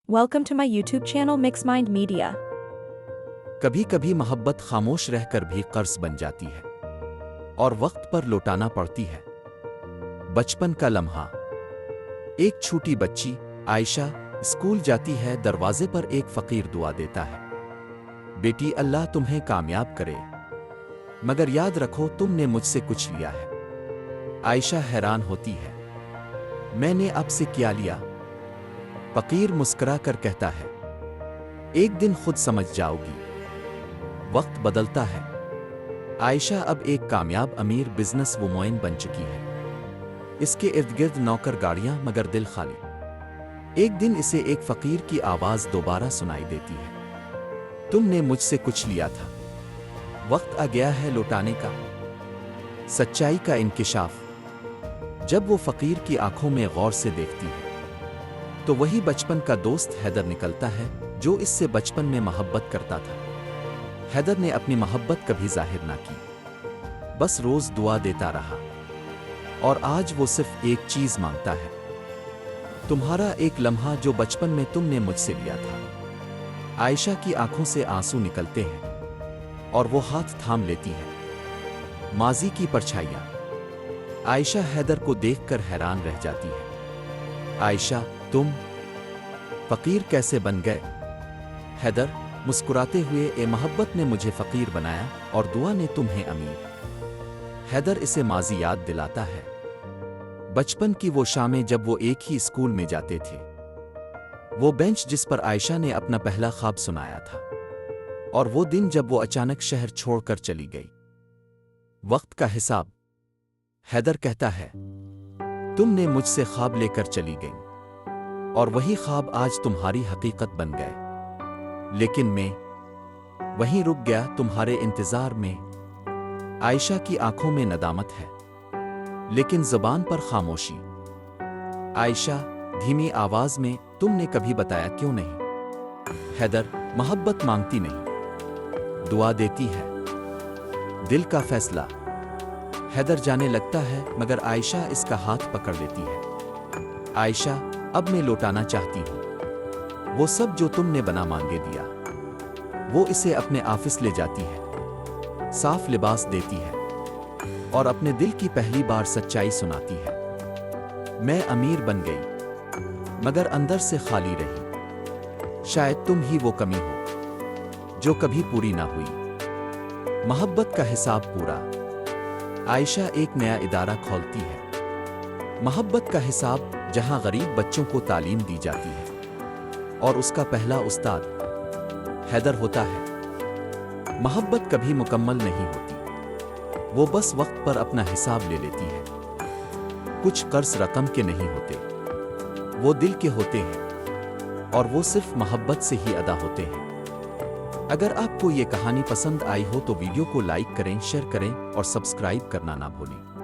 Welcome to my YouTube channel Mix Mind Media. कभी कभी मोहब्बत खामोश रहकर भी कर्ज बन जाती है और वक्त पर लौटाना पड़ती है। बचपन का लम्हा। एक छोटी बच्ची आयशा स्कूल जाती है। दरवाजे पर एक फकीर दुआ देता है, बेटी अल्लाह तुम्हें कामयाब करे, मगर याद रखो तुमने मुझसे कुछ लिया है। आयशा हैरान होती है, मैंने आपसे क्या लिया? फकीर मुस्कुरा कर कहता है, एक दिन खुद समझ जाओगी। वक्त बदलता है। आयशा अब एक कामयाब अमीर बिजनेस वुमन बन चुकी है। इसके इर्द गिर्द नौकर गाड़ियां, मगर दिल खाली। एक दिन इसे एक फकीर की आवाज दोबारा सुनाई देती है, तुमने मुझसे कुछ लिया था, वक्त आ गया है लौटाने का। सच्चाई का इंकिशाफ। जब वो फकीर की आंखों में गौर से देखती है तो वही बचपन का दोस्त हैदर निकलता है, जो इससे बचपन में मोहब्बत करता था। हैदर ने अपनी मोहब्बत कभी जाहिर ना की, बस रोज दुआ देता रहा। और आज वो सिर्फ एक चीज मांगता है, तुम्हारा एक लम्हा जो बचपन में तुमने मुझसे लिया था। आयशा की आंखों से आंसू निकलते हैं और वो हाथ थाम लेती है। माजी की परछाइयां। आयशा हैदर को देखकर हैरान रह जाती है। आयशा, तुम फकीर कैसे बन गए? हैदर मुस्कुराते हुए, ए मोहब्बत ने मुझे फकीर बनाया और दुआ ने तुम्हें अमीर। हैदर इसे माजी याद दिलाता है, बचपन की वो शामें जब वो एक ही स्कूल में जाते थे। वो बेंच जिस पर आयशा ने अपना पहला ख्वाब सुनाया था, और वो दिन जब वो अचानक शहर छोड़कर चली गई। वक्त का हिसाब। हैदर कहता है, तुमने मुझसे ख्वाब लेकर चली गई और वही ख्वाब आज तुम्हारी हकीकत बन गए, लेकिन मैं वहीं रुक गया तुम्हारे इंतजार में। आयशा की आंखों में नदामत है, लेकिन जुबान पर खामोशी। आयशा धीमी आवाज में, तुमने कभी बताया क्यों नहीं? हैदर मोहब्बत मांगती नहीं, दुआ देती है। दिल का फैसला। हैदर जाने लगता है, मगर आयशा इसका हाथ पकड़ लेती है। आयशा, अब मैं लौटाना चाहती हूं वो सब जो तुमने बना मांगे दिया। वो इसे अपने ऑफिस ले जाती है, साफ लिबास देती है और अपने दिल की पहली बार सच्चाई सुनाती है। मैं अमीर बन गई, मगर अंदर से खाली रही। शायद तुम ही वो कमी हो जो कभी पूरी ना हुई। मोहब्बत का हिसाब पूरा। आयशा एक नया इदारा खोलती है, मोहब्बत का हिसाब, जहां गरीब बच्चों को तालीम दी जाती है और उसका पहला उस्ताद हैदर होता है। मोहब्बत कभी मुकम्मल नहीं होती, वो बस वक्त पर अपना हिसाब ले लेती है। कुछ कर्ज रकम के नहीं होते, वो दिल के होते हैं, और वो सिर्फ मोहब्बत से ही अदा होते हैं। अगर आपको ये कहानी पसंद आई हो तो वीडियो को लाइक करें, शेयर करें और सब्सक्राइब करना ना भूलें।